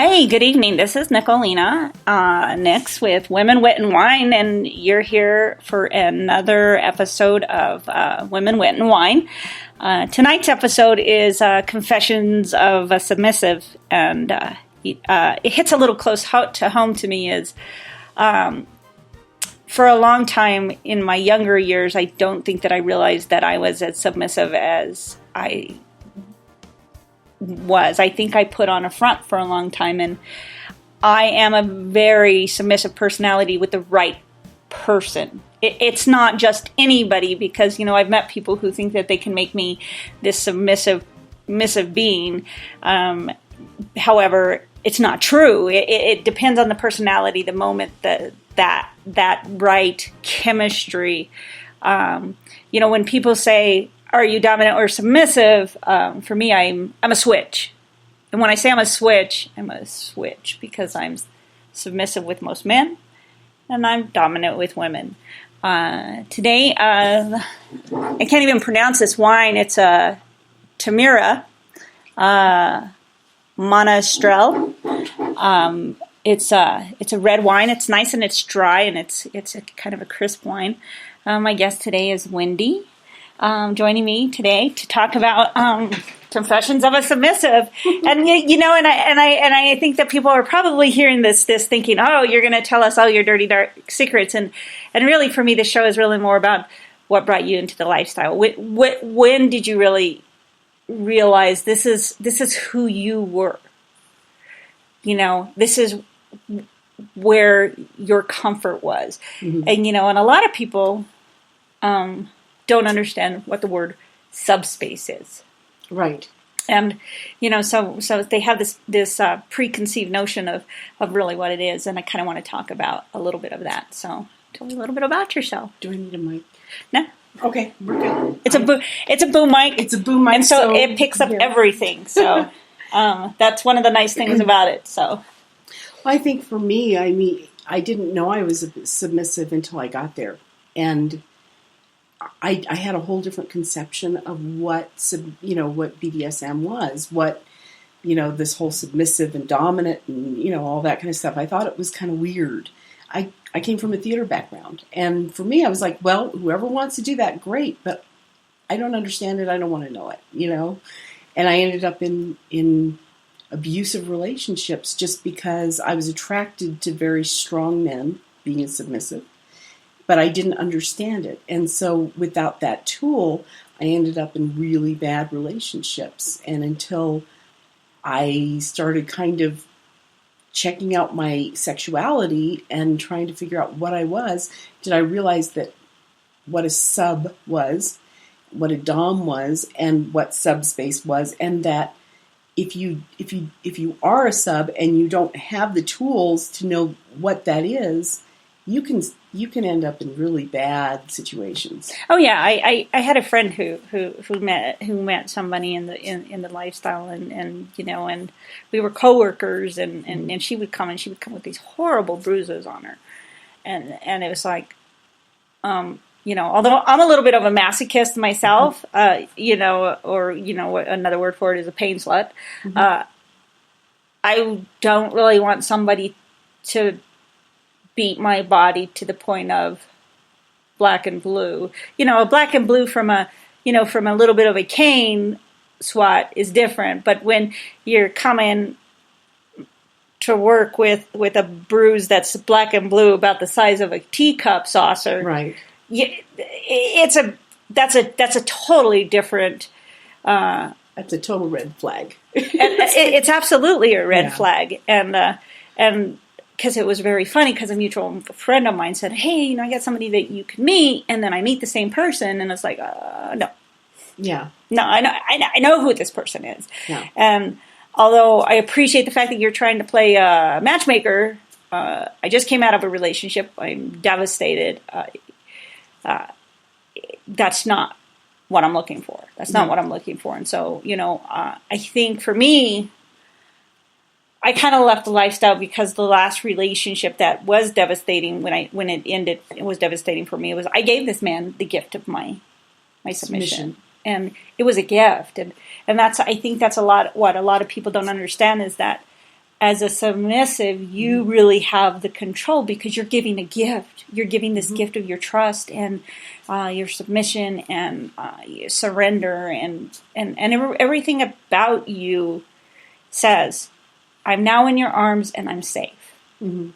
Hey, good evening. This is Nicolina Nix with Women, Wit, and Wine, and you're here for another episode of Women, Wit, and Wine. Tonight's episode is Confessions of a Submissive, and it hits a little close to home to me is for a long time in my younger years, I don't think that I realized that I was as submissive as I was. I think I put on a front for a long time, and I am a very submissive personality with the right person. It's not just anybody, because, you know, I've met people who think that they can make me this submissive being. However, it's not true. It depends on the personality, the moment, that right chemistry. You know, when people say, are you dominant or submissive? For me, I'm a switch. And when I say I'm a switch because I'm submissive with most men and I'm dominant with women. Today, I can't even pronounce this wine. It's a Tamira Monastrell. It's a red wine. It's nice and it's dry, and it's a kind of a crisp wine. My guest today is Wendy. Joining me today to talk about Confessions of a Submissive, and you know, and I think that people are probably hearing this thinking, oh, you're going to tell us all your dirty dark secrets, and really for me, the show is really more about what brought you into the lifestyle. When did you really realize this is who you were? You know, this is where your comfort was, and you know, and a lot of people don't understand what the word subspace is. Right. And, you know, so they have this preconceived notion of really what it is, and I kind of want to talk about a little bit of that. So tell me a little bit about yourself. Do I need a mic? No. Okay, we're good. It's a boom mic. It's a boom mic. And so it picks up everything. So that's one of the nice things about it. So. Well, I think for me, I didn't know I was submissive until I got there. And I had a whole different conception of what BDSM was, what, you know, this whole submissive and dominant and, you know, all that kind of stuff. I thought it was kind of weird. I came from a theater background, and for me, I was like, well, whoever wants to do that, great, but I don't understand it. I don't want to know it, you know? And I ended up in abusive relationships just because I was attracted to very strong men being submissive. But I didn't understand it. And so without that tool, I ended up in really bad relationships. And until I started kind of checking out my sexuality and trying to figure out what I was, did I realize that what a sub was, what a dom was, and what subspace was, and that if you are a sub and you don't have the tools to know what that is, you can end up in really bad situations. Oh yeah, I had a friend who met somebody in the lifestyle, and you know, and we were coworkers, and she would come with these horrible bruises on her, and it was like, you know, although I'm a little bit of a masochist myself, you know, or you know, another word for it is a pain slut. I don't really want somebody to beat my body to the point of black and blue. You know, a black and blue from a little bit of a cane swat is different. But when you're coming to work with a bruise that's black and blue about the size of a teacup saucer, right? That's a totally different. That's a total red flag. It's absolutely a red flag, and. Because it was very funny, because a mutual friend of mine said, hey, you know, I got somebody that you could meet, and then I meet the same person, and it's like, no. Yeah. No, I know who this person is. Yeah. And although I appreciate the fact that you're trying to play a matchmaker, I just came out of a relationship. I'm devastated. That's not what I'm looking for. That's not what I'm looking for. And so, you know, I think for me, I kind of left the lifestyle because the last relationship that was devastating when it ended, it was devastating for me. It was, I gave this man the gift of my submission. And it was a gift. And that's, I think that's what a lot of people don't understand is that as a submissive, you really have the control because you're giving a gift. You're giving this gift of your trust and your submission and your surrender and everything about you says, I'm now in your arms and I'm safe. Mm-hmm.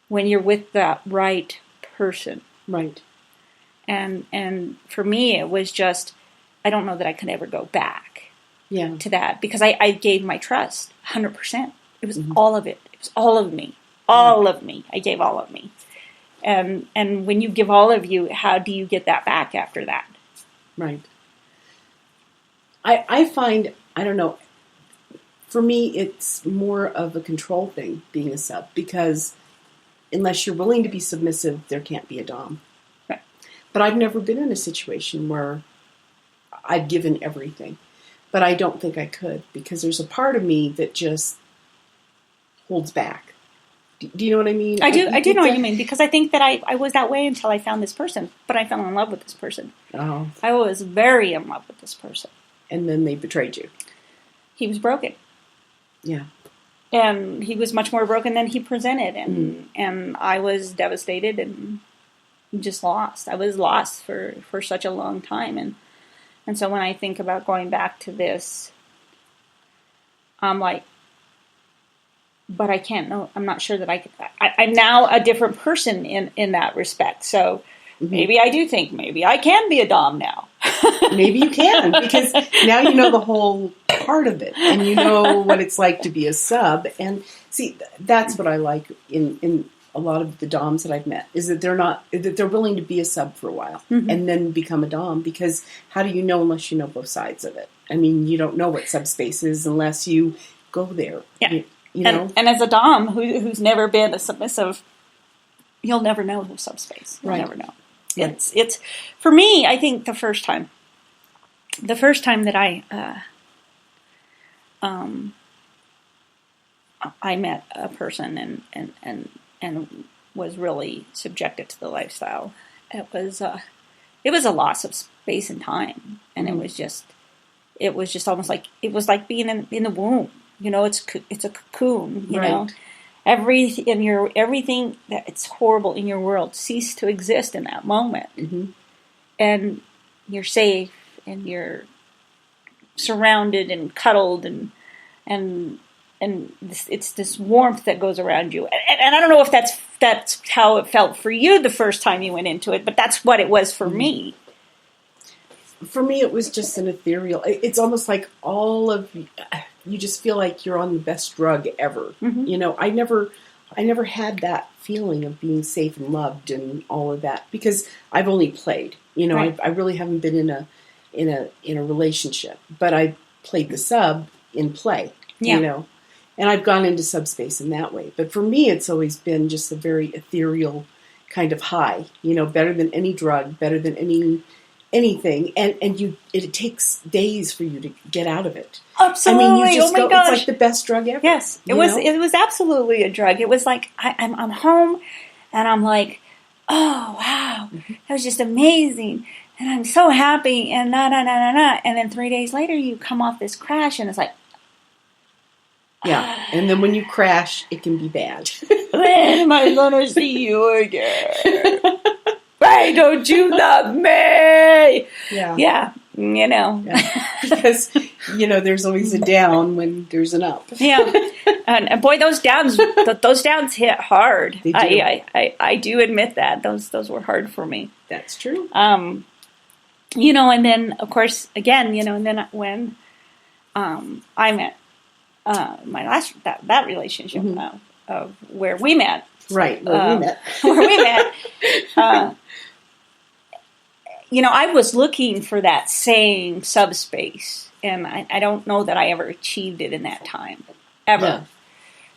When you're with that right person. Right. And for me, it was just, I don't know that I could ever go back. Yeah. To that because I gave my trust 100%. It was all of it. It was all of me. All of me. I gave all of me. And when you give all of you, how do you get that back after that? Right. I find, I don't know, for me it's more of a control thing being a sub because unless you're willing to be submissive, there can't be a dom. Right. But I've never been in a situation where I've given everything. But I don't think I could because there's a part of me that just holds back. Do you know what I mean? I do know what you mean because I think that I was that way until I found this person. But I fell in love with this person. Oh. I was very in love with this person. And then they betrayed you. He was broken. Yeah. And he was much more broken than he presented. And I was devastated and just lost. I was lost for such a long time. And so when I think about going back to this, I'm like, but I can't know. I'm not sure that I'm now a different person in that respect. So maybe I do think maybe I can be a dom now. Maybe you can because now you know the whole part of it and you know what it's like to be a sub. And see, that's what I like in a lot of the doms that I've met is that they're willing to be a sub for a while and then become a dom because how do you know unless you know both sides of it? I mean, you don't know what subspace is unless you go there. Yeah. You know? And as a dom who's never been a submissive, you'll never know the subspace. You'll never know. Right. It's for me, I think the first time that I met a person and was really subjected to the lifestyle. It was a loss of space and time, and it was just almost like it was like being in the womb. You know, it's a cocoon. You know, everything that's horrible in your world ceased to exist in that moment, and you're safe and you're surrounded and cuddled and it's this warmth that goes around you. And I don't know if that's how it felt for you the first time you went into it, but that's what it was for me. For me, it was just an ethereal. It's almost like you just feel like you're on the best drug ever. You know, I never had that feeling of being safe and loved and all of that because I've only played. You know, I really haven't been in a relationship, but I played the sub in play. You know. And I've gone into subspace in that way. But for me, it's always been just a very ethereal kind of high. You know, better than any drug, better than anything. And it takes days for you to get out of it. Absolutely. I mean, you just gosh. It's like the best drug ever. Yes. It was absolutely a drug. It was like, I'm home and I'm like, oh, wow. That was just amazing. And I'm so happy and And then 3 days later, you come off this crash and it's like, yeah, and then when you crash, it can be bad. When am I gonna see you again? Why don't you love me? Yeah, you know. Yeah. Because, you know, there's always a down when there's an up. Yeah, and boy, those downs hit hard. They do. I do admit that those were hard for me. That's true. You know, and then of course, again, you know, and then when I met. My last that relationship of where we met, right? Where we met. You know, I was looking for that same subspace, and I don't know that I ever achieved it in that time, ever,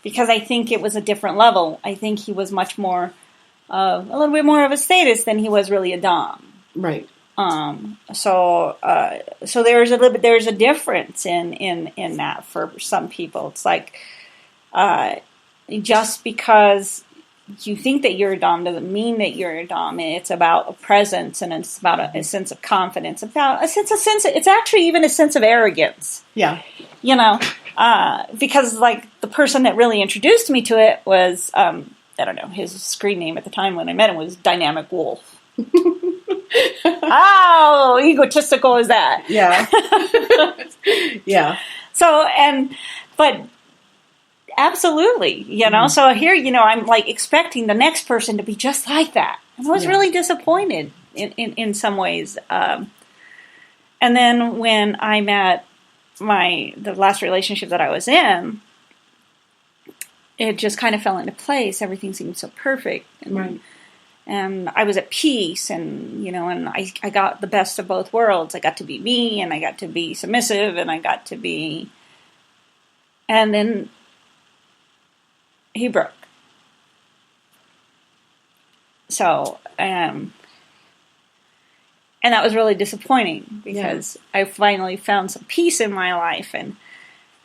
because I think it was a different level. I think he was much more, a little bit more of a status than he was really a dom, right? So there's a difference in that for some people. It's like, just because you think that you're a dom doesn't mean that you're a dom. It's about a presence and it's about a sense of confidence, about a sense. It's actually even a sense of arrogance. Yeah. You know, Because like the person that really introduced me to it was, I don't know, his screen name at the time when I met him was Dynamic Wolf. How egotistical is that? Yeah. Yeah. So, but absolutely, so here, I'm like expecting the next person to be just like that. And I was really disappointed in some ways. And then when I met the last relationship that I was in, it just kind of fell into place. Everything seemed so perfect. And I was at peace, and and I got the best of both worlds. I got to be me, and I got to be submissive, and I got to be. And then he broke. So, and that was really disappointing because I finally found some peace in my life, and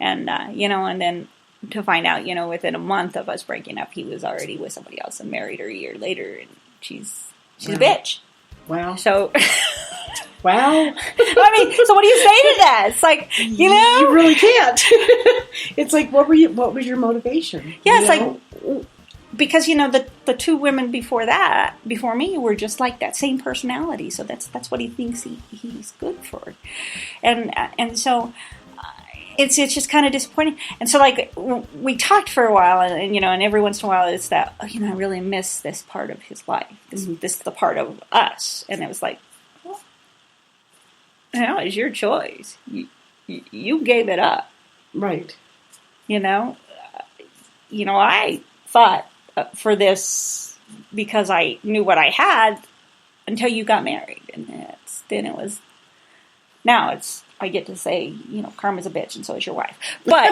then to find out, within a month of us breaking up, he was already with somebody else and married her a year later, and she's a bitch. Wow. So, wow. I mean, so what do you say to that? It's like, you really can't. It's like, what was your motivation? Yeah, it's like, because the two women before me were just like that same personality. So that's what he thinks he's good for, and so. It's just kind of disappointing. And so, like, we talked for a while, and every once in a while it's that, I really miss this part of his life. This is the part of us. And it was like, well, it's your choice. You gave it up. Right. I fought for this because I knew what I had until you got married. And now I get to say, karma's a bitch, and so is your wife. But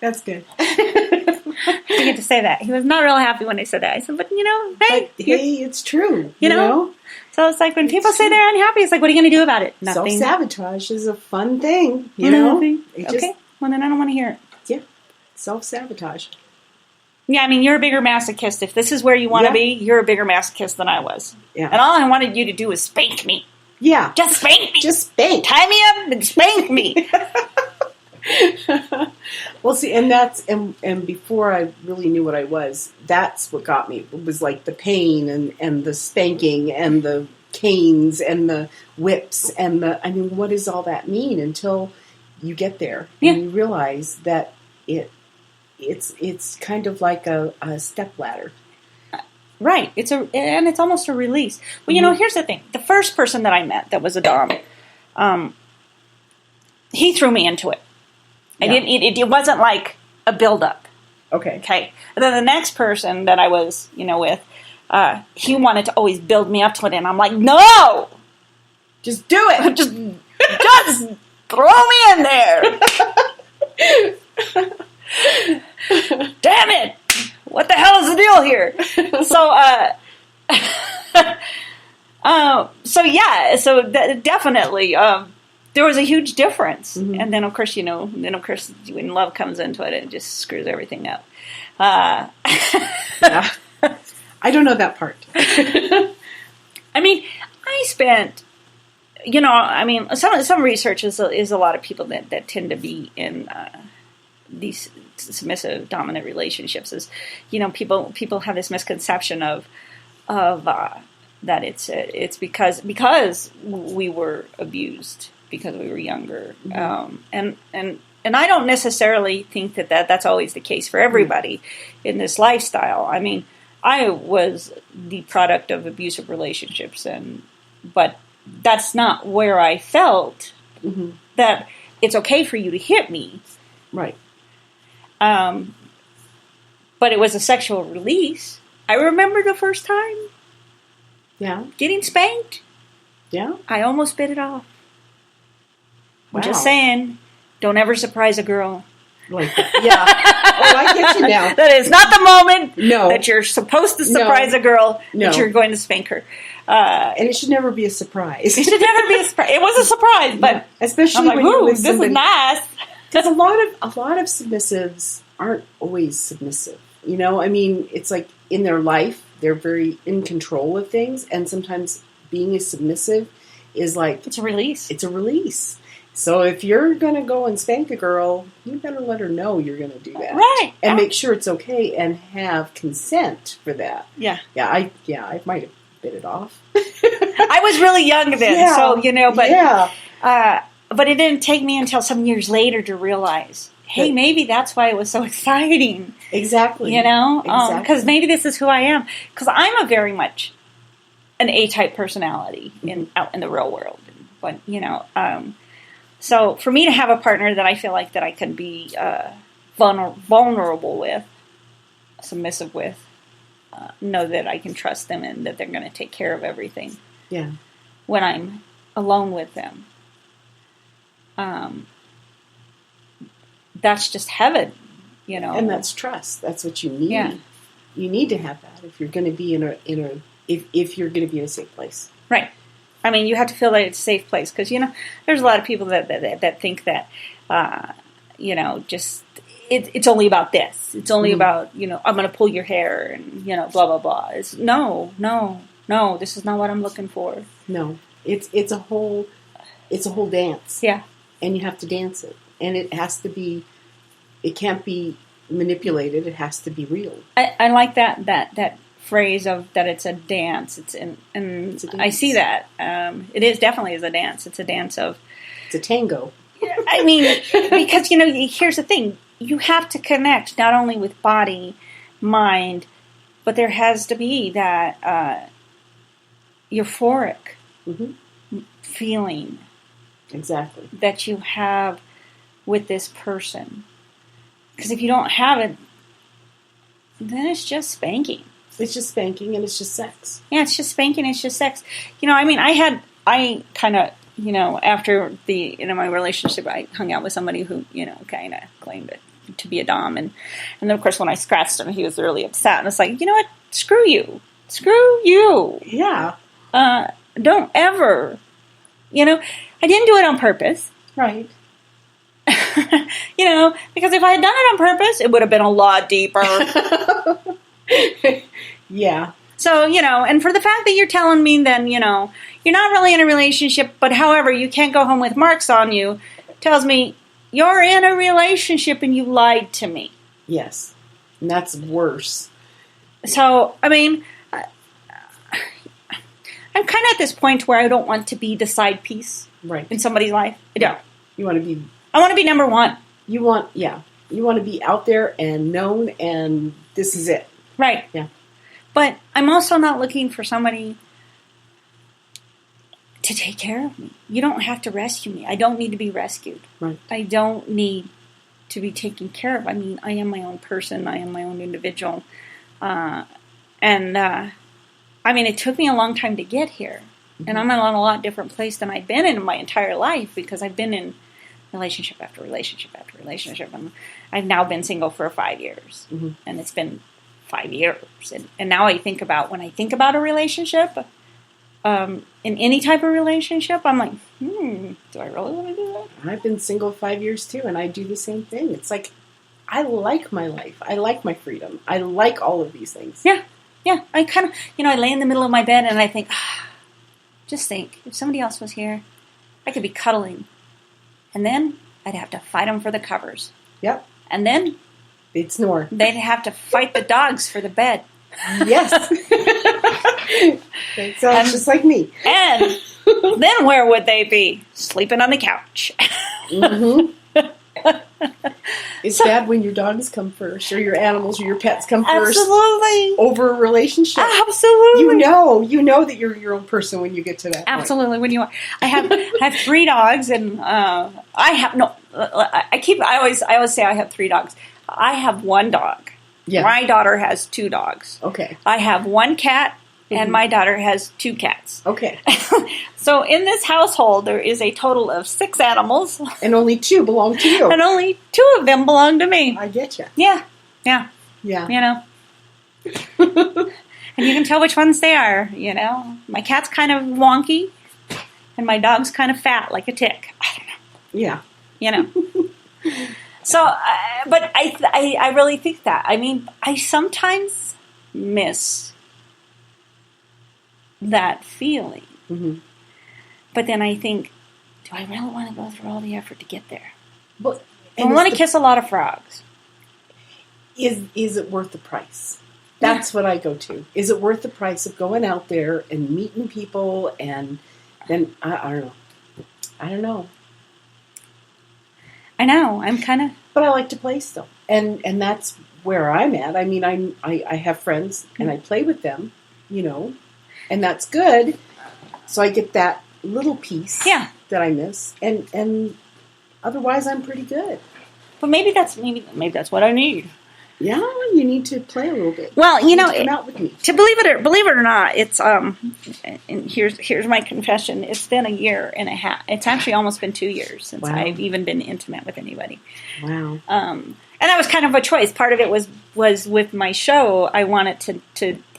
that's good. I get to say that. He was not real happy when I said that. I said, but hey, it's true. You know. So it's like when people say they're unhappy, it's like, what are you going to do about it? Nothing. Self-sabotage is a fun thing. Okay. Well, then I don't want to hear it. Yeah. Self-sabotage. Yeah, I mean, you're a bigger masochist. If this is where you want to be, you're a bigger masochist than I was. Yeah. And all I wanted you to do was spank me. Yeah. Just spank me. Just spank. Tie me up and spank me. Well, see, and before I really knew what I was, that's what got me. It was like the pain and the spanking and the canes and the whips and what does all that mean until you get there and you realize that it's kind of like a step ladder. Right. It's almost a release. Well, here's the thing. The first person that I met that was a dom, he threw me into it. Yeah. It wasn't like a build-up. Okay. And then the next person that I was, with, he wanted to always build me up to it, and I'm like, no! Just do it! just throw me in there! Damn it! What the hell is the deal here? So definitely, there was a huge difference. Mm-hmm. And then of course, when love comes into it, it just screws everything up. Yeah. I don't know that part. I mean, I spent, some research is a lot of people that tend to be in these submissive dominant relationships is, people have this misconception of that it's because we were abused because we were younger, and I don't necessarily think that's always the case for everybody in this lifestyle. I mean, I was the product of abusive relationships, but that's not where I felt that it's okay for you to hit me, right? But it was a sexual release. I remember the first time. Yeah. Getting spanked. Yeah. I almost bit it off. Wow. I'm just saying, don't ever surprise a girl. Like that. Yeah. Oh, I get you now. That is not the moment that you're supposed to surprise a girl that you're going to spank her. And it should never be a surprise. It should never be a surprise. It was a surprise, but especially I'm like, when you're with this somebody. is nice. Because a lot of submissives aren't always submissive. I mean, it's like in their life, they're very in control of things, and sometimes being a submissive is like it's a release. It's a release, So if you're going to go and spank a girl, you better let her know you're going to do that. Right. And make sure it's okay and have consent for that. Yeah. I might have bit it off. I was really young then, so, but it didn't take me until some years later to realize, hey, maybe that's why it was so exciting. Exactly. Because maybe this is who I am. Because I'm a very much an A-type personality out in the real world. But, so for me to have a partner that I feel like that I can be vulnerable with, submissive with, know that I can trust them and that they're going to take care of everything. Yeah. When I'm alone with them. That's just heaven, And that's trust. That's what you need. Yeah. You need to have that if you're going to be if you're going to be in a safe place. Right. I mean, you have to feel that it's a safe place because there's a lot of people that think that just it's only about this. It's only about I'm going to pull your hair and blah blah blah. It's no. This is not what I'm looking for. No, it's a whole dance. Yeah. And you have to dance it, and it has to be. It can't be manipulated. It has to be real. I like that phrase of that it's a dance. It's a dance. I see that. It is definitely is a dance. It's a dance of. It's a tango. I mean, because here's the thing: you have to connect not only with body, mind, but there has to be that euphoric feeling. Exactly. That you have with this person. Because if you don't have it, then it's just spanking. It's just spanking and it's just sex. Yeah, it's just spanking, it's just sex. I kind of, after my relationship, I hung out with somebody who, kind of claimed to be a dom. And then, of course, when I scratched him, he was really upset. And it's like, you know what? Screw you. Screw you. Yeah. Don't ever, I didn't do it on purpose. Right. Because if I had done it on purpose, it would have been a lot deeper. Yeah. So, and for the fact that you're telling me then, you're not really in a relationship, but however, you can't go home with marks on you, tells me you're in a relationship and you lied to me. Yes. And that's worse. So, I mean, I'm kind of at this point where I don't want to be the side piece in somebody's life. I don't. You want to be... I want to be number one. You want to be out there and known, and this is it. Right. Yeah. But I'm also not looking for somebody to take care of me. You don't have to rescue me. I don't need to be rescued. Right. I don't need to be taken care of. I mean, I am my own person. I am my own individual. It took me a long time to get here. And I'm in a lot different place than I've been in my entire life because I've been in relationship after relationship after relationship. And I've now been single for 5 years. Mm-hmm. And it's been 5 years. And now when I think about a relationship, in any type of relationship, I'm like, do I really want to do that? I've been single 5 years too, and I do the same thing. It's like, I like my life. I like my freedom. I like all of these things. Yeah. Yeah. I kind of, I lay in the middle of my bed and I think, just think, if somebody else was here, I could be cuddling. And then I'd have to fight them for the covers. Yep. And then they'd snore. They'd have to fight the dogs for the bed. Yes. That sounds just like me. And then where would they be? Sleeping on the couch. Mm-hmm. It's bad when your dogs come first, or your animals, or your pets come first. Absolutely. Over a relationship. Absolutely. You know that you're your own person when you get to that Absolutely. point. When you are. I have 3 dogs, and I always say I have 3 dogs. I have 1 dog. Yeah. My daughter has 2 dogs. Okay. I have 1 cat, and my daughter has 2 cats. Okay. So in this household, there is a total of 6 animals. And only 2 belong to you. And only 2 of them belong to me. I get you. Yeah. Yeah. Yeah. And you can tell which ones they are, My cat's kind of wonky, and my dog's kind of fat, like a tick. I don't know. Yeah. So, but I really think that. I mean, I sometimes miss that feeling. Mm-hmm. But then I think, do I really want to go through all the effort to get there? But I want to kiss a lot of frogs. Is it worth the price? That's what I go to. Is it worth the price of going out there and meeting people and then I don't know. I don't know. I know. I'm kind of. But I like to play still, and that's where I'm at. I mean, I have friends and I play with them, and that's good. So I get that little piece that I miss, and otherwise I'm pretty good. But maybe that's what I need. Yeah, you need to play a little bit. Well, come out with me. To believe it or not, it's and here's my confession. It's been a year and a half. It's actually almost been 2 years since I've even been intimate with anybody. Wow. And that was kind of a choice. Part of it was with my show. I wanted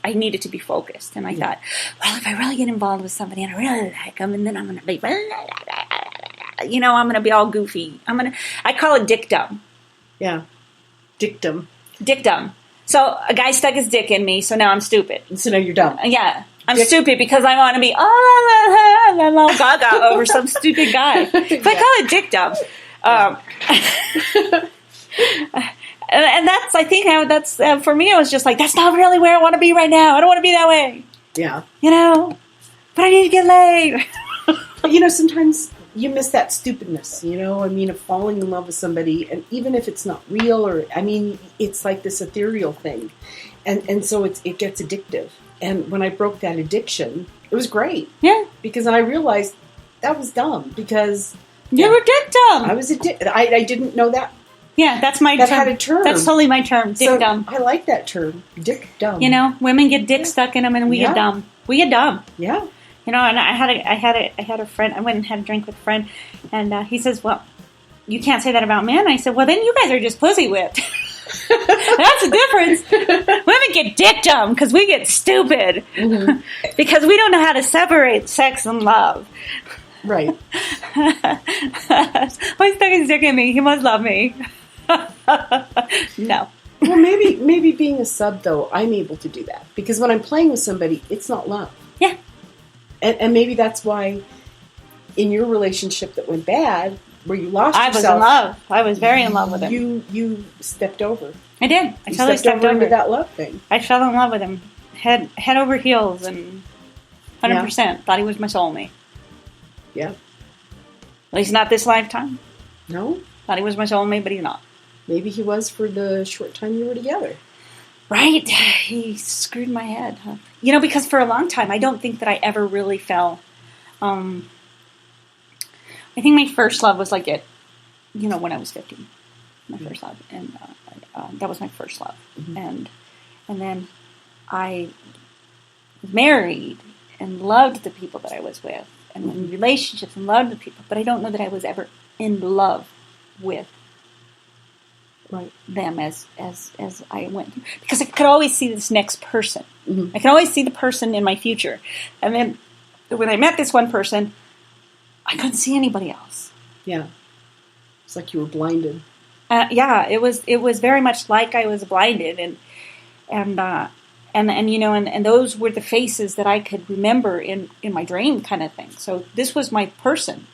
I needed to be focused, and I thought, well, if I really get involved with somebody and I really like them, and then I'm going to be, I'm going to be all goofy. I call it dickdom. Yeah, dickdom. Dickdom. So a guy stuck his dick in me, so now I'm stupid. So now you're dumb. Yeah. I'm stupid because I want to be gaga over some stupid guy. So I call it dickdom. And that's, I think, how that's, for me, it was just like, that's not really where I want to be right now. I don't want to be that way. Yeah. But I need to get laid. But, sometimes you miss that stupidness, of falling in love with somebody, and even if it's not real, it's like this ethereal thing. And so it gets addictive. And when I broke that addiction, it was great. Yeah. Because I realized that was dumb, because... You were dickdom. I was addicted. I didn't know that. Yeah, that's my term. That had a term. That's totally my term, dickdom. So I like that term, dickdom. Women get dick stuck in them, and we get dumb. We get dumb. Yeah. And I had a friend. I went and had a drink with a friend, and he says, "Well, you can't say that about men." I said, "Well, then you guys are just pussy whipped." That's the difference. Women get dick dumb because we get stupid because we don't know how to separate sex and love. Right. Why stuck his dick in me? He must love me. No. Well, maybe being a sub, though, I'm able to do that. Because when I'm playing with somebody, it's not love. Yeah. And maybe that's why in your relationship that went bad, where you lost yourself... I was in love. I was very in love with him. You stepped over. I did. I totally stepped over into that love thing. I fell in love with him. Head over heels and 100%. Yeah. Thought he was my soulmate. Yeah. At least not this lifetime. No? Thought he was my soulmate, but he's not. Maybe he was for the short time you were together. Right. He screwed my head. Because for a long time, I don't think that I ever really fell. I think my first love was like when I was 15. My first love. And that was my first love. Mm-hmm. And then I was married and loved the people that I was with. And in relationships and loved the people. But I don't know that I was ever in love with them as I went through. Because I could always see this next person. Mm-hmm. I could always see the person in my future. And then when I met this one person, I couldn't see anybody else. Yeah. It's like you were blinded. Yeah, it was very much like I was blinded. And those were the faces that I could remember in my dream kind of thing. So this was my person.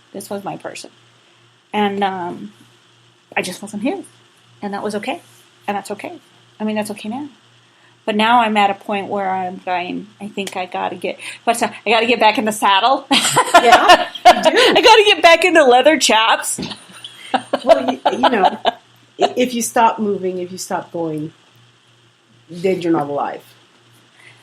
And I just wasn't his. And that was okay. And that's okay. That's okay now. But now I'm at a point where I'm going, I think I got to get back in the saddle. Yeah, I got to get back into leather chaps. Well, if you stop moving, if you stop going, then you're not alive.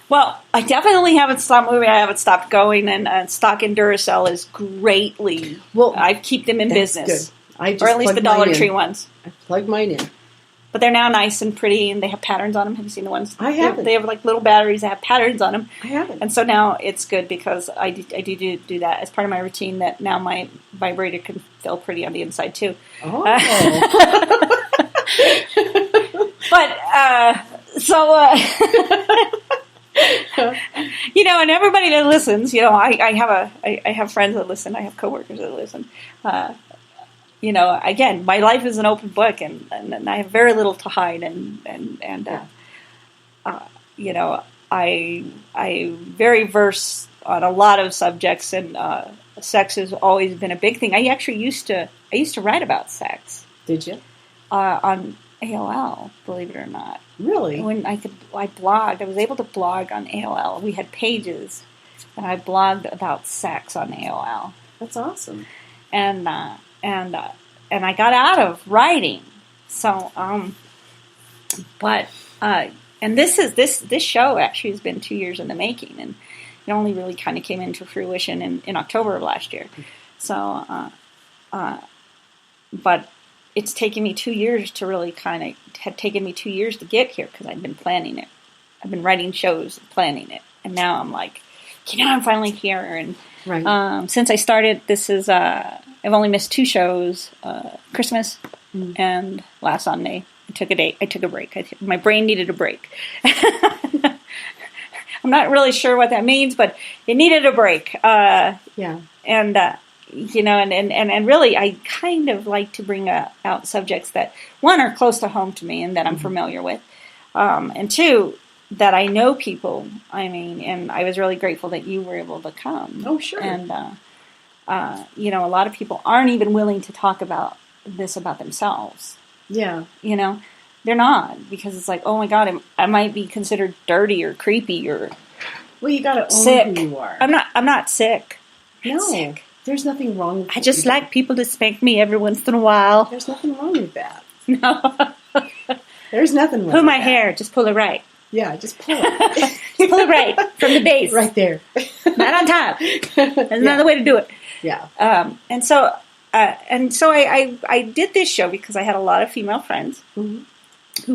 Well, I definitely haven't stopped moving. I haven't stopped going, and stock in Duracell is greatly. Well, I keep them in business, good. Or at least the Dollar Tree ones. I plug mine in, but they're now nice and pretty, and they have patterns on them. Have you seen the ones? I haven't. They have like little batteries that have patterns on them. I haven't. And so now it's good because I do that as part of my routine. That now my vibrator can feel pretty on the inside too. Oh. And everybody that listens, I have friends that listen, I have coworkers that listen. Again, my life is an open book, and I have very little to hide, I very versed on a lot of subjects, and sex has always been a big thing. I actually used to write about sex. Did you? On AOL, believe it or not. Really? When I blogged. I was able to blog on AOL. We had pages, and I blogged about sex on AOL. That's awesome. And I got out of writing. So, and this show actually has been 2 years in the making, and it only really kind of came into fruition in October of last year. So, but it's taken me 2 years to really had taken me 2 years to get here because I've been planning it. I've been writing shows, planning it, and now I'm like, I'm finally here. And right. Since I started, I've only missed 2 shows, Christmas and last Sunday. I took a break. My brain needed a break. I'm not really sure what that means, but it needed a break. Yeah. And and really, I kind of like to bring out subjects that, one, are close to home to me and that I'm familiar with, and 2, that I know people. I mean, and I was really grateful that you were able to come. Oh, sure. And a lot of people aren't even willing to talk about this about themselves. Yeah. They're not, because it's like, oh my God, I might be considered dirty or creepy or well, you got to own sick. who you are. I'm not sick. No, sick. There's nothing wrong with I just like people to spank me every once in a while. There's nothing wrong with that. No. There's nothing wrong Pull with my that. hair, just pull it right. Yeah, just pull it. Just pull it right from the base. Right there. Not on top. There's another way to do it. Yeah. And so I did this show because I had a lot of female friends who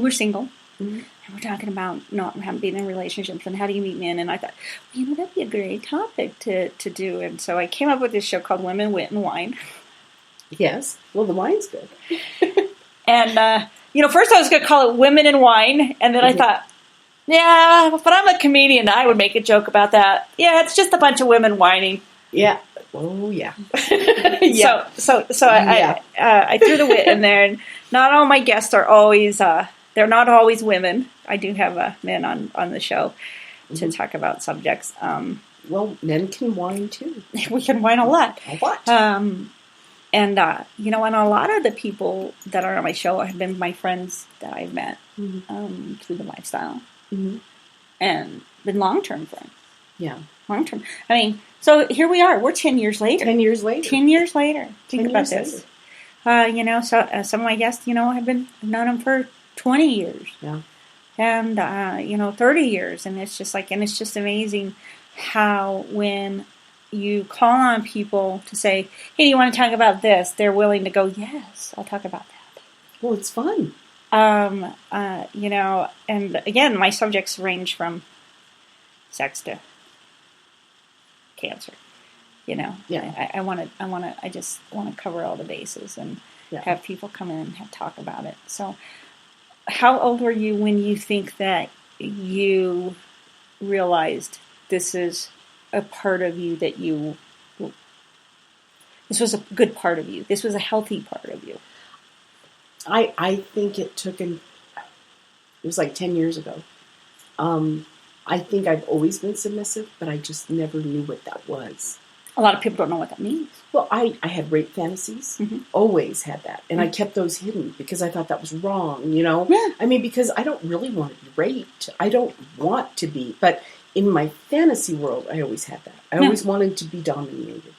were single. Mm-hmm. And we're talking about not being in relationships and how do you meet men. And I thought, that'd be a great topic to do. And so I came up with this show called Women, Wit, and Wine. Yes. Well, the wine's good. And, first I was going to call it Women and Wine. And then I thought, yeah, but I'm a comedian. I would make a joke about that. Yeah, it's just a bunch of women whining. Yeah. Oh, yeah. Yeah. So I threw the wit in there. And not all my guests are always, they're not always women. I do have men on the show to talk about subjects. Well, men can whine too. We can whine a lot. A lot. And a lot of the people that are on my show have been my friends that I've met through the lifestyle. Mm-hmm. And been long-term friends. Yeah. Long-term. I mean, so here we are. We're 10 years later. 10 years later. 10 years later. Think 10 about years this. So some of my guests, I've known them for 20 years. Yeah. And, 30 years. And it's just it's just amazing how when you call on people to say, hey, do you want to talk about this? They're willing to go, yes, I'll talk about that. Well, it's fun. And again, my subjects range from sex to cancer. Yeah. I just want to cover all the bases and have people come in and talk about it. So how old were you when you think that you realized this is a part of you this was a good part of you. This was a healthy part of you. I think it was like 10 years ago. I think I've always been submissive, but I just never knew what that was. A lot of people don't know what that means. Well, I had rape fantasies. Always had that. And I kept those hidden because I thought that was wrong, Yeah. I mean, because I don't really want to be raped. I don't want to be. But in my fantasy world, I always had that. I always wanted to be dominated.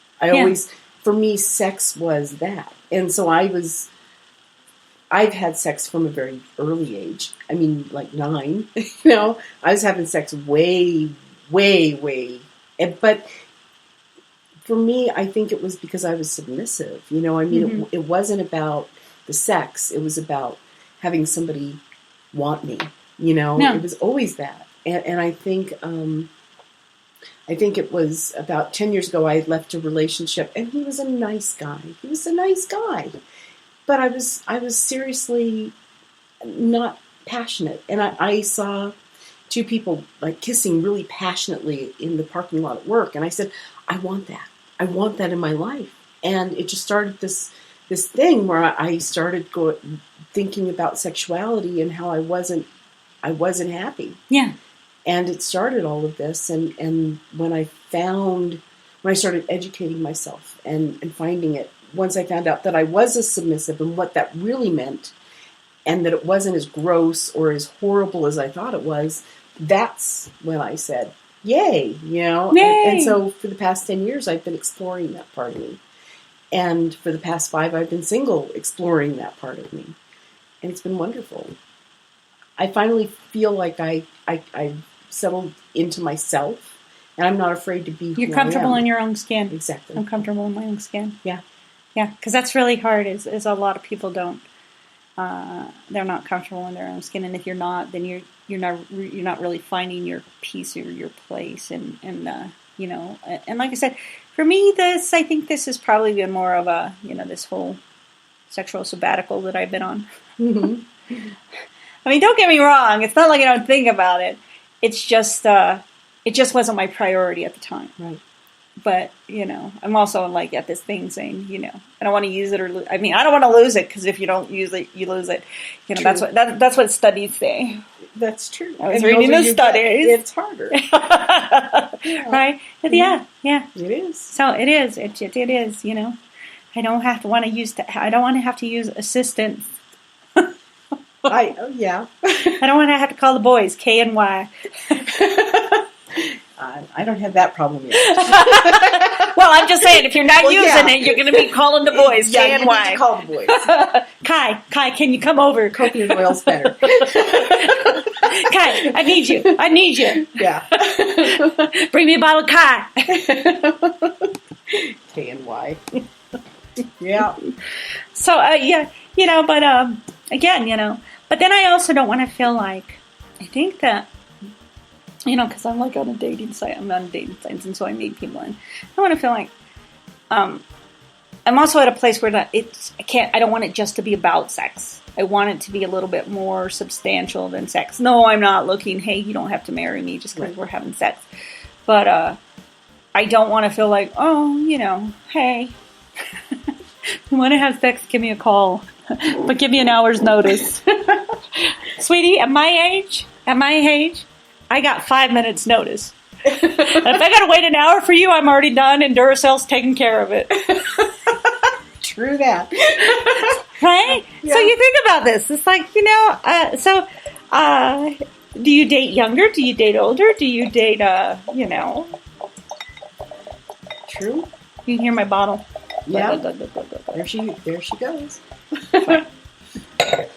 For me, sex was that. And so I've had sex from a very early age. I mean, like 9, I was having sex way, way, way. But for me, I think it was because I was submissive. It wasn't about the sex. It was about having somebody want me. It was always that. And I think it was about 10 years ago I left a relationship, and he was a nice guy. But I was seriously not passionate. And I saw 2 people like kissing really passionately in the parking lot at work. And I said, I want that. I want that in my life. And it just started this thing where I started thinking about sexuality and how I wasn't happy. Yeah. And it started all of this. And when I found when I started educating myself and finding it, once I found out that I was a submissive and what that really meant, and that it wasn't as gross or as horrible as I thought it was, that's when I said, yay, Yay! And so for the past 10 years, I've been exploring that part of me. And for the past 5, I've been single, exploring that part of me. And it's been wonderful. I finally feel like I settled into myself, and I'm not afraid to be who You're comfortable I am. in your own skin. Exactly. I'm comfortable in my own skin. Yeah. Yeah, because that's really hard, is a lot of people don't. They're not comfortable in their own skin, and if you're not, then you're not really finding your peace or your place, and like I said, for me, I think this has probably been more of a this whole sexual sabbatical that I've been on. Mm-hmm. I mean, don't get me wrong; it's not like I don't think about it. It's just it just wasn't my priority at the time. Right. But, I'm also like at this thing saying, I don't want to use it I don't want to lose it, because if you don't use it, you lose it. That's what studies say. That's true. I was reading the studies. It's harder. Right? But yeah. It is. So it is. It is, I don't have to want to use, I don't want to have to use assistants. Yeah. I don't want to have to call the boys, K and Y. I don't have that problem yet. Well, I'm just saying, if you're not using it, you're going to be calling the boys, K and Y. You need to call the boys. Kai, can you come over? Coconut oil's better. Kai, I need you. Yeah. Bring me a bottle of Kai. K and Y. Yeah. So, but again, but then I also don't want to feel like, I think that, because I'm like on a dating site, I'm on dating sites, and so I meet people, and I want to feel like, I'm also at a place where I don't want it just to be about sex. I want it to be a little bit more substantial than sex. No, I'm not looking, hey, you don't have to marry me just because we're having sex. But, I don't want to feel like, hey, you want to have sex, give me a call, but give me an hour's notice. Sweetie, at my age, I got 5 minutes notice. If I got to wait an hour for you, I'm already done, and Duracell's taking care of it. True that. Right? Yeah. So you think about this. It's like, do you date younger? Do you date older? Do you date, True. You can hear my bottle. Yeah. There she goes.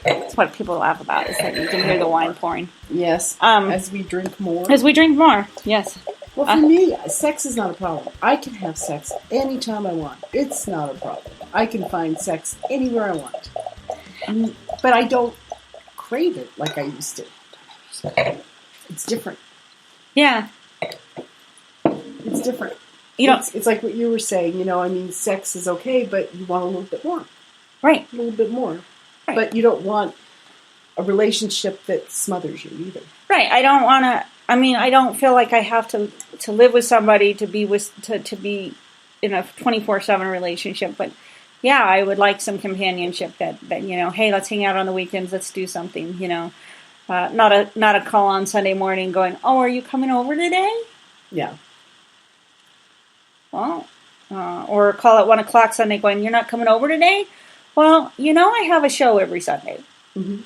That's what people laugh about, is that you can hear the wine pouring. Yes. As we drink more. As we drink more, yes. Well, for me, sex is not a problem. I can have sex anytime I want. It's not a problem. I can find sex anywhere I want. But I don't crave it like I used to. It's different. Yeah. It's different. It's like what you were saying, sex is okay, but you want a little bit more. Right. A little bit more. Right. But you don't want a relationship that smothers you either. Right. I don't want to, I don't feel like I have to live with somebody to be be in a 24/7 relationship, but yeah, I would like some companionship that hey, let's hang out on the weekends, let's do something, not a call on Sunday morning going, oh, are you coming over today? Yeah. Well, or a call at 1 o'clock Sunday going, you're not coming over today? Well, I have a show every Sunday. Mm-hmm.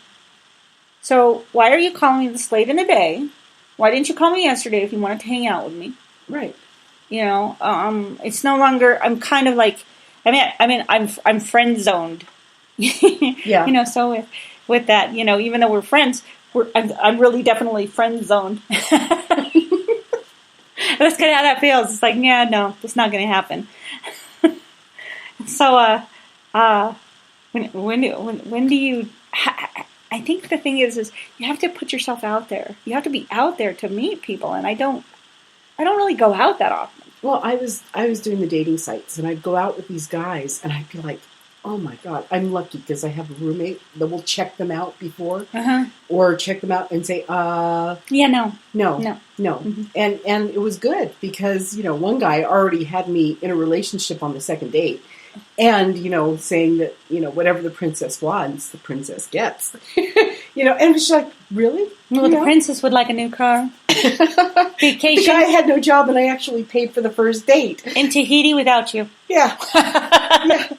So why are you calling me this late in the day? Why didn't you call me yesterday if you wanted to hang out with me? Right. It's no longer, I'm kind of like, I'm friend zoned. Yeah. So with that, even though we're friends, I'm really definitely friend zoned. That's kind of how that feels. It's like, yeah, no, that's not going to happen. So, when do you? I think the thing is you have to put yourself out there. You have to be out there to meet people, and I don't really go out that often. Well, I was doing the dating sites, and I'd go out with these guys, and I'd be like, oh my God, I'm lucky because I have a roommate that will check them out before, or check them out and say, yeah, no. Mm-hmm. And it was good because one guy already had me in a relationship on the second date. And, saying that, whatever the princess wants, the princess gets. and she's like, really? Well, the princess would like a new car. Vacation. The guy had no job, and I actually paid for the first date. In Tahiti without you. Yeah. Yeah.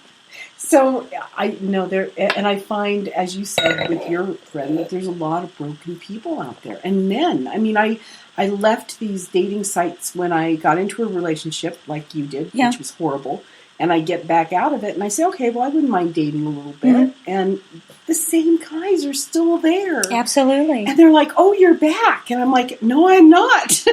So I know there, and I find, as you said with your friend, that there's a lot of broken people out there, and men. I mean, I left these dating sites when I got into a relationship, like you did, which was horrible, and I get back out of it, and I say, okay, well, I wouldn't mind dating a little bit, and the same guys are still there. Absolutely. And they're like, oh, you're back, and I'm like, no, I'm not,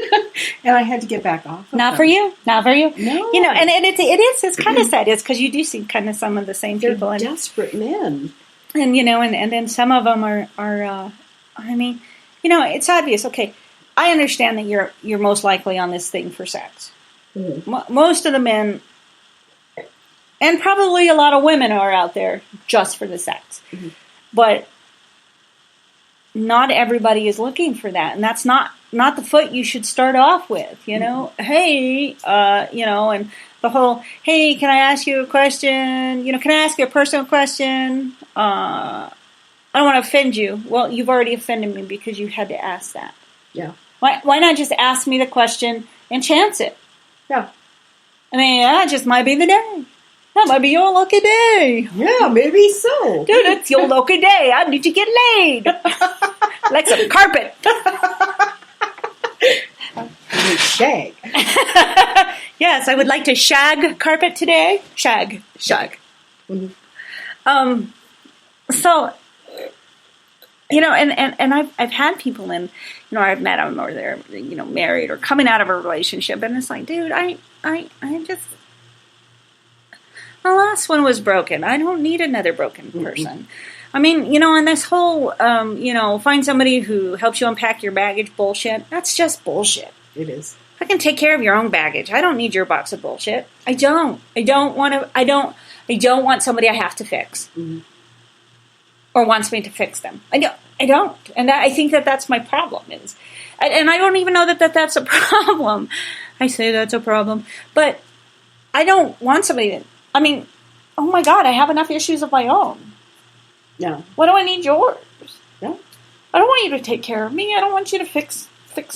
and I had to get back off. Not for you. Not for you. No. And it's kind of sad. It's because you do see kind of some of the same people. They're desperate men. And, and then some of them are I mean, it's obvious. Okay, I understand that you're most likely on this thing for sex. Mm-hmm. Most of the men, and probably a lot of women, are out there just for the sex. Mm-hmm. But not everybody is looking for that. And that's not the foot you should start off with, Mm-hmm. Hey, and the whole, hey, can I ask you a question? Can I ask you a personal question? I don't want to offend you. Well, you've already offended me because you had to ask that. Yeah. Why not just ask me the question and chance it? Yeah. I mean, that just might be the day. That might be your lucky day. Yeah, maybe so. Dude, it's your lucky day. I need to get laid. Like some carpet. Shag. Yes, I would like to shag carpet today. Shag. Mm-hmm. So, and I've had people in, I've met them, or they're, married or coming out of a relationship, and it's like, dude, I just, the last one was broken. I don't need another broken person. Mm-hmm. I mean, and this whole, find somebody who helps you unpack your baggage bullshit, that's just bullshit. It is. I can take care of your own baggage. I don't need your box of bullshit. I don't want somebody I have to fix. Mm-hmm. Or wants me to fix them. I don't. And I think that's my problem is. And I don't even know that's a problem. I say that's a problem. But I don't want somebody that, I mean, oh my God, I have enough issues of my own. No. Why do I need yours? No. I don't want you to take care of me. I don't want you to fix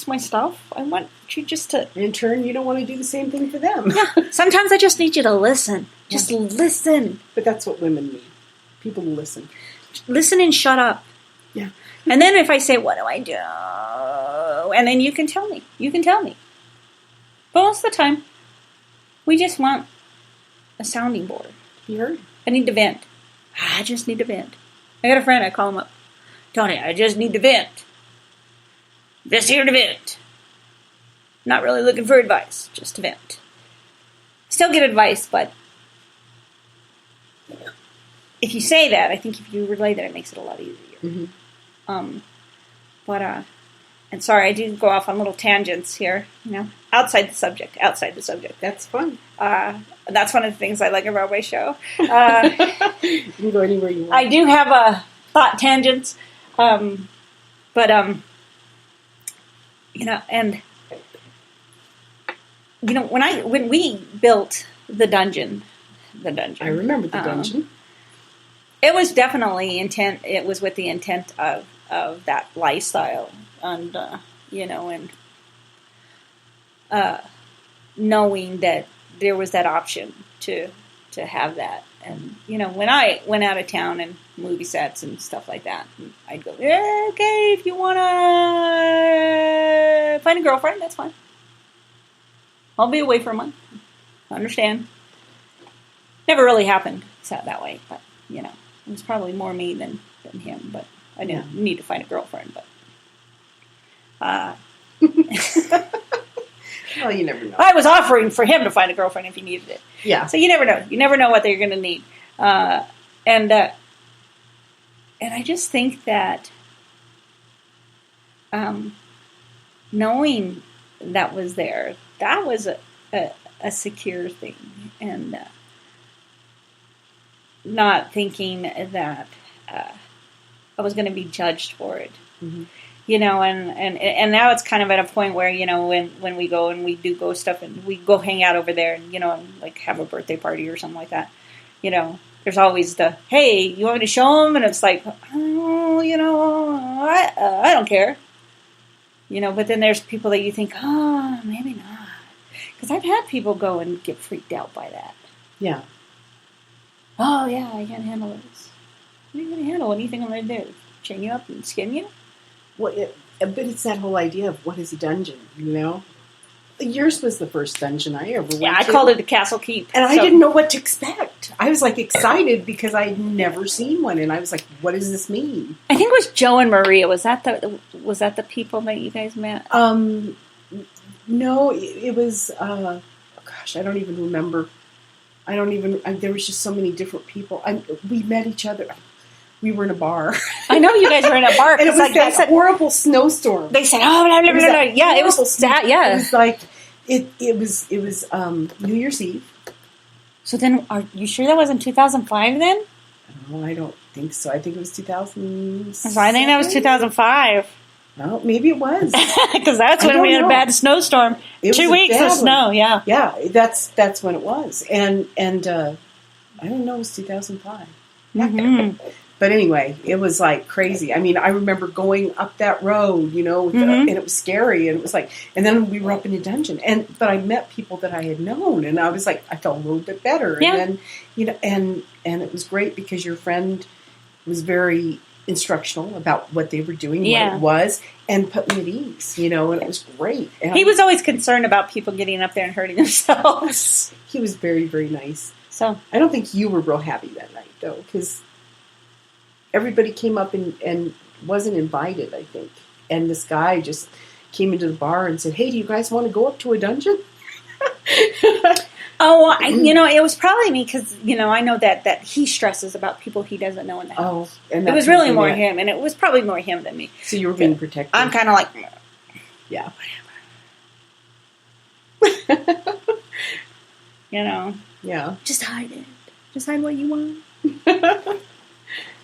my stuff. I want you just to... In turn, you don't want to do the same thing for them. Yeah. Sometimes I just need you to listen. Just listen. But that's what women need. People to listen. Listen and shut up. Yeah. And then if I say, what do I do? And then you can tell me. But most of the time, we just want a sounding board. You heard? I need to vent. I just need to vent. I got a friend, I call him up. Tony, I just need to vent. Just here to vent. Not really looking for advice, just to vent. Still get advice, but if you say that, I think if you relay that, it makes it a lot easier. Mm-hmm. And sorry, I do go off on little tangents here, outside the subject. That's fun. That's one of the things I like about my show. You can go anywhere you want. I do have thought tangents, and when we built the dungeon. I remember the dungeon. It was definitely intent. It was with the intent of that lifestyle, and knowing that there was that option to have that. And when I went out of town and movie sets and stuff like that, I'd go, yeah, okay, if you wanna find a girlfriend, that's fine. I'll be away for a month. I understand. Never really happened that way, but it was probably more me than him. But I didn't need to find a girlfriend. But well, you never know. I was offering for him to find a girlfriend if he needed it. Yeah. So you never know. You never know what they're going to need. And I just think that knowing that was there, that was a secure thing, and not thinking that I was going to be judged for it. Mm-hmm. And now it's kind of at a point where, when we go and we do go stuff and we go hang out over there and, like have a birthday party or something like that, there's always the, hey, you want me to show them? And it's like, oh, well, I don't care. But then there's people that you think, oh, maybe not. Because I've had people go and get freaked out by that. Yeah. Oh, yeah, I can't handle this. What are you going to handle? What do you think I'm going to do? Chain you up and skin you? Well, but it's that whole idea of what is a dungeon, Yours was the first dungeon I ever went to. Yeah, I called it a Castle Keep. And I didn't know what to expect. I was, excited because I'd never seen one. And I was like, what does this mean? I think it was Joe and Maria. Was that the people that you guys met? No, it was, gosh, I don't even remember. There was just so many different people. We met each other. We were in a bar. I know you guys were in a bar. And it was that horrible snowstorm. They said, oh, blah, blah, blah, blah. Yeah, it was that, yeah. It was like, it was New Year's Eve. So then, are you sure that wasn't 2005 then? Oh, I don't think so. I think it was 2007. So I think that was 2005. Well, maybe it was. Because that's when we had a bad snowstorm. 2 weeks of snow, yeah. Yeah, that's when it was. And I don't know, it was 2005. Mm-hmm. But anyway, it was crazy. I mean, I remember going up that road, and it was scary. And it was and then we were up in a dungeon. But I met people that I had known, and I was I felt a little bit better. Yeah. And then, and it was great because your friend was very instructional about what they were doing, what it was, and put me at ease, and it was great. And he was always concerned about people getting up there and hurting themselves. He was very, very nice. So I don't think you were real happy that night, though, because everybody came up and wasn't invited, I think. And this guy just came into the bar and said, hey, do you guys want to go up to a dungeon? Oh, it was probably me because, I know that he stresses about people he doesn't know in the house. Oh, and it was really more him, and it was probably more him than me. So you were being protected. I'm kind of like, yeah. Yeah. Just hide it. Just hide what you want.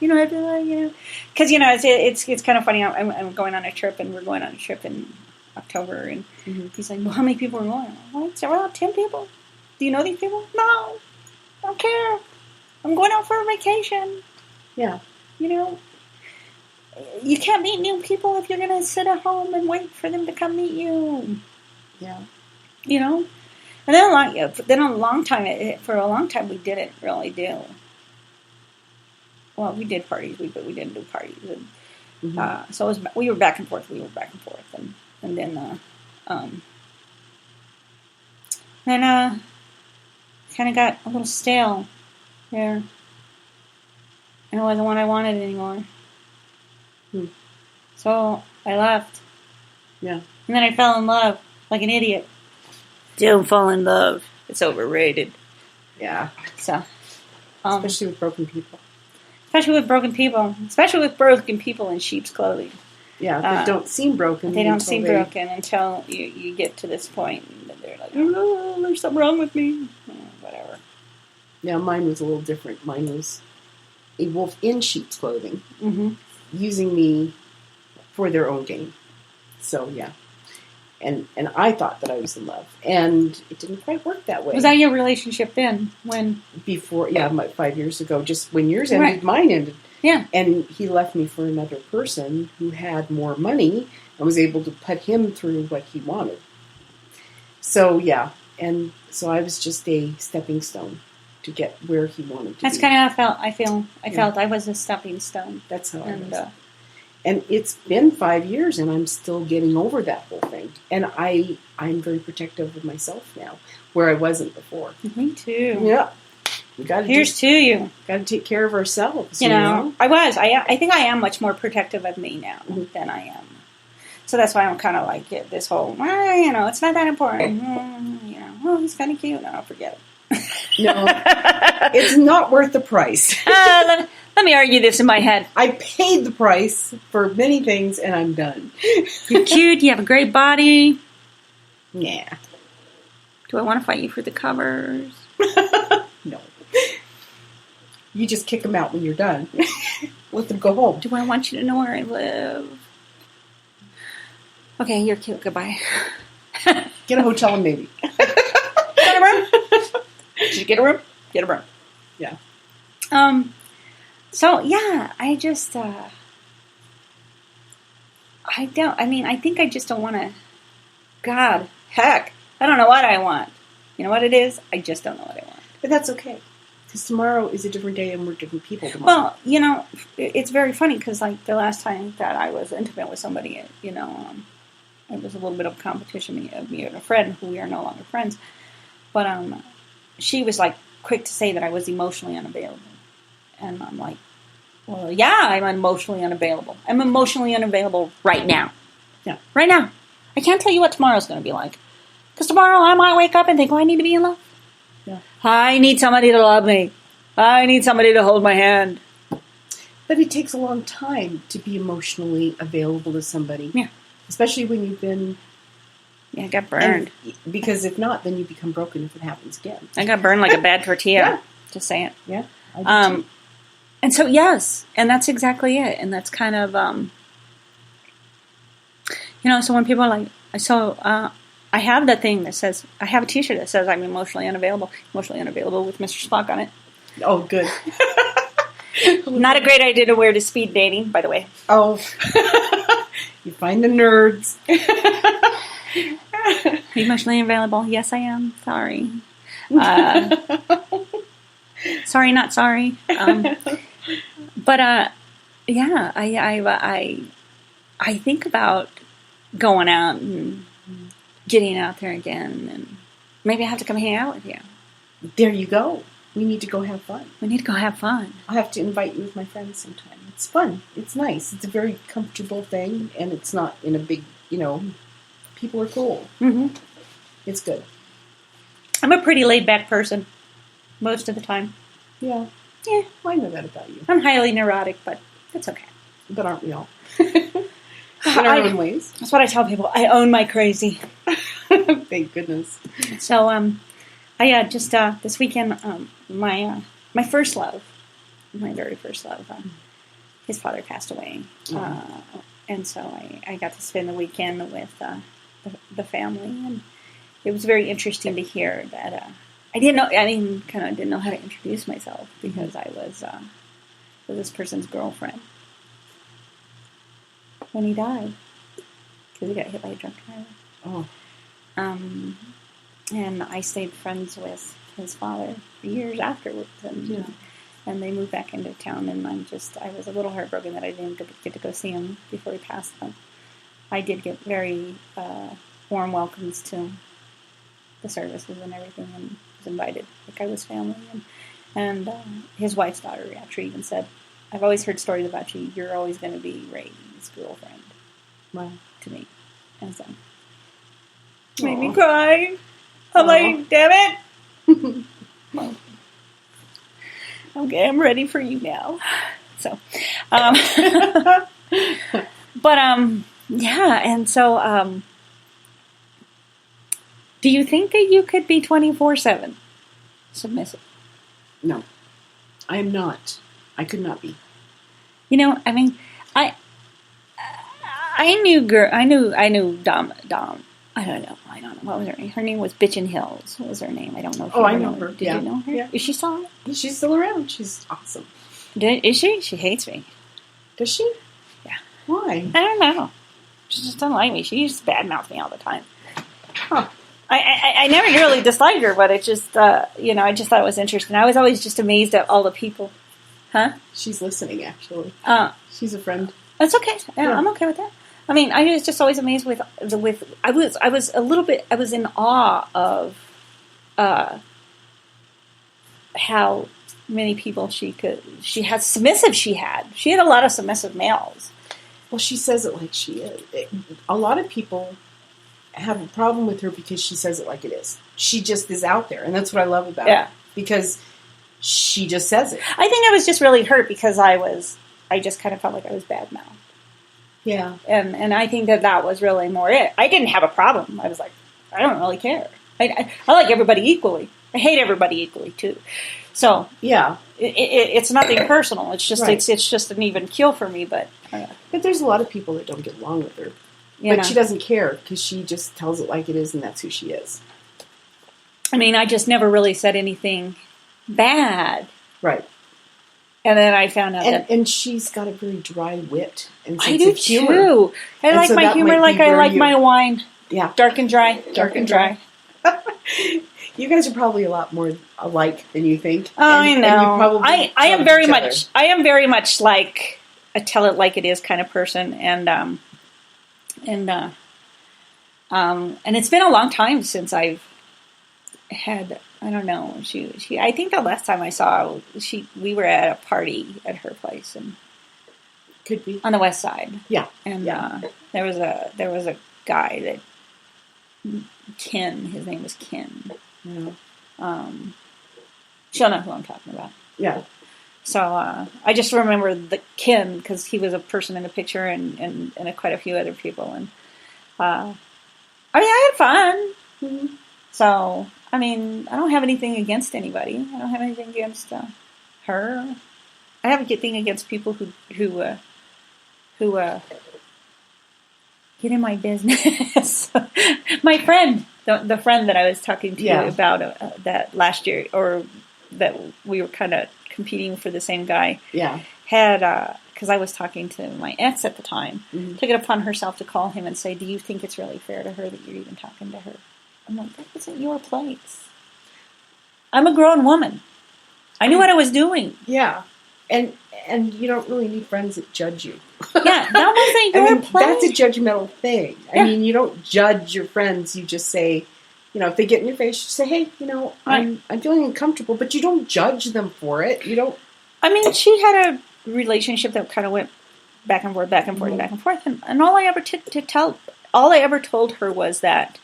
You don't have to, because it's kind of funny. I'm going on a trip, and we're going on a trip in October, and he's like, "Well, how many people are going?" Well, so around 10 people. Do you know these people? No, I don't care. I'm going out for a vacation. Yeah, you can't meet new people if you're going to sit at home and wait for them to come meet you. Yeah, and then a long time we didn't really do. Well, we did parties, but we didn't do parties. And, so we were back and forth. And then kind of got a little stale there. And it wasn't what I wanted anymore. So I left. Yeah. And then I fell in love like an idiot. Don't fall in love. It's overrated. Yeah. So, especially with broken people. Especially with broken people in sheep's clothing. Yeah, they don't seem broken. They don't seem broken until you get to this point. And they're like, oh, there's something wrong with me. Whatever. Yeah, mine was a little different. Mine was a wolf in sheep's clothing, using me for their own gain. So, yeah. And I thought that I was in love. And it didn't quite work that way. Was that your relationship then? Before, 5 years ago. Just when yours ended, mine ended. Yeah. And he left me for another person who had more money and was able to put him through what he wanted. So, yeah. And so I was just a stepping stone to get where he wanted to That's be. kind of how I felt I was a stepping stone. That's how I was. And it's been 5 years, and I'm still getting over that whole thing. And I'm very protective of myself now, where I wasn't before. Me too. Yeah. Here's to you. Got to take care of ourselves. I think I am much more protective of me now than I am. So that's why I'm kind of like this whole, it's not that important. He's kind of cute. No, forget it. No, it's not worth the price. Let me argue this in my head. I paid the price for many things, and I'm done. You're cute. You have a great body. Yeah. Do I want to fight you for the covers? No. You just kick them out when you're done. Let them go home. Do I want you to know where I live? Okay, you're cute. Goodbye. Get a hotel and maybe. Get a room? Did you get a room? Get a room. Yeah. So, yeah, I just, I don't. I mean, I think I just don't want to. God, heck, I don't know what I want. You know what it is? I just don't know what I want. But that's okay. Because tomorrow is a different day and we're different people tomorrow. Well, you know, it's very funny because, like, the last time that I was intimate with somebody, you know, it was a little bit of a competition, me and a friend who we are no longer friends. But she was, like, quick to say that I was emotionally unavailable. And I'm like, well, yeah, I'm emotionally unavailable. I'm emotionally unavailable right now. Yeah. Right now. I can't tell you what tomorrow's going to be like. Because tomorrow I might wake up and think, oh, I need to be in love. Yeah. I need somebody to love me. I need somebody to hold my hand. But it takes a long time to be emotionally available to somebody. Yeah. Especially when you've been... Yeah, I got burned. Because if not, then you become broken if it happens again. I got burned like a bad tortilla. Yeah. Just saying. Yeah. I did too. And so, yes. And that's exactly it. And that's kind of... you know, so when people are like... So, I have that thing that says... I have a t-shirt that says I'm emotionally unavailable. Emotionally unavailable with Mr. Spock on it. Oh, good. Not a great idea to wear to speed dating, by the way. Oh. You find the nerds. Emotionally unavailable. Yes, I am. Sorry. Sorry, not sorry. But yeah, I think about going out and getting out there again, and maybe I have to come hang out with you. There you go. We need to go have fun. We need to go have fun. I'll have to invite you with my friends sometime. It's fun. It's nice. It's a very comfortable thing, and it's not in a big, you know, people are cool. Mm-hmm. It's good. I'm a pretty laid-back person most of the time. Yeah. Yeah. Well, I know that about you. I'm highly neurotic, but it's okay. But aren't we all? In our own ways. That's what I tell people. I own my crazy. Thank goodness. So, I just this weekend, my first love, my very first love, his father passed away, and so I got to spend the weekend with the family, and it was very interesting to hear that I didn't know. I mean, kind of didn't know how to introduce myself because I was this person's girlfriend when he died because he got hit by a drunk driver. Oh. And I stayed friends with his father for years afterwards, and they moved back into town, and I was a little heartbroken that I didn't get to go see him before he passed. But I did get very warm welcomes to the services and everything, and was invited like I was family, and his wife's daughter actually even said, "I've always heard stories about you. You're always going to be Ray's girlfriend." Wow. To me, and so made me cry. I'm like, damn it. Okay, I'm ready for you now. So, but, yeah, and so, do you think that you could be 24/7 submissive? No. I am not. I could not be. You know, I mean, I knew Dom. I don't know. What was her name? Her name was Bitchin' Hills. What was her name? I don't know. If I know her. Did you know her? Yeah. Is she still on? She's still around. She's awesome. Is she? She hates me. Does she? Yeah. Why? I don't know. She just doesn't like me. She used to badmouth me all the time. Huh. I never really disliked her, but it just, I just thought it was interesting. I was always just amazed at all the people. Huh? She's listening, actually. She's a friend. That's okay. Yeah. I'm okay with that. I mean, I was just always amazed I was in awe of how many people she had a lot of submissive males. Well, she says it like she is. A lot of people have a problem with her because she says it like it is. She just is out there, and that's what I love about her. Because she just says it. I think I was just really hurt because I just kind of felt like I was bad-mouthed. Yeah. And I think that was really more it. I didn't have a problem. I was like, I don't really care. I like everybody equally. I hate everybody equally, too. So, yeah, it's nothing personal. It's just it's just an even keel for me. But there's a lot of people that don't get along with her. But she doesn't care because she just tells it like it is, and that's who she is. I mean, I just never really said anything bad. Right. And then I found out and she's got a very dry wit and I sense do of humor. too. I And like so my that humor might like be I where like you- my wine. Yeah. Dark and dry. Dark and dry. You guys are probably a lot more alike than you think. I And know. you probably I am love very each other. much. I am very much like a tell it like it is kind of person, and it's been a long time since I've had. I don't know. She. I think the last time I saw we were at a party at her place and Could be. on the west side. Yeah. And Yeah. there was a guy that Ken. His name was Ken. Yeah. She'll know who I'm talking about. Yeah. So I just remember the Ken because he was a person in the picture and quite a few other people. And I mean, I had fun. Mm-hmm. So, I mean, I don't have anything against anybody. I don't have anything against her. I have a thing against people who get in my business. My friend, the friend that I was talking to you about that last year, or that we were kind of competing for the same guy. Yeah. Had because I was talking to my ex at the time, Mm-hmm. took it upon herself to call him and say, "Do you think it's really fair to her that you're even talking to her?" I'm like, "That isn't your place. I'm a grown woman. I knew what I was doing." Yeah. And you don't really need friends that judge you. Yeah, that wasn't your place. That's a judgmental thing. Yeah. I mean, you don't judge your friends. You just say, if they get in your face, you say, "Hey, I'm feeling uncomfortable," but you don't judge them for it. You don't. I mean, she had a relationship that kind of went back and forth, back and forth, Mm-hmm. back and forth, and all I ever told her was that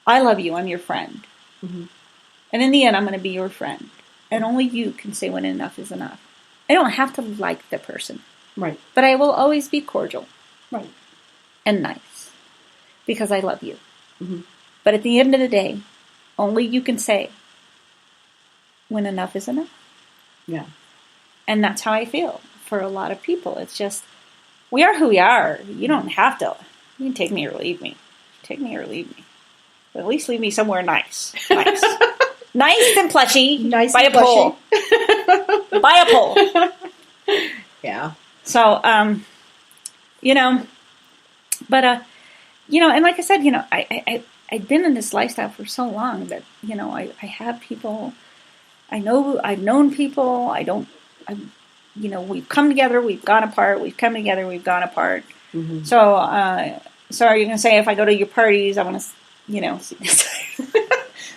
I love you. I'm your friend, Mm-hmm. and in the end, I'm going to be your friend, and only you can say when enough is enough. I don't have to like the person, Right. but I will always be cordial, Right. and nice because I love you. Mm-hmm. But at the end of the day, only you can say when enough is enough. Yeah. And that's how I feel for a lot of people. It's just, we are who we are. You don't have to. You can take me or leave me. Take me or leave me. But at least leave me somewhere nice. Nice. Nice and plushy. Nice by and a pole. By a pole. Yeah. So, but, and like I said, I've been in this lifestyle for so long that, I have people, I've known people, we've come together, we've gone apart, we've come together, we've gone apart. Mm-hmm. So are you going to say if I go to your parties, I want to,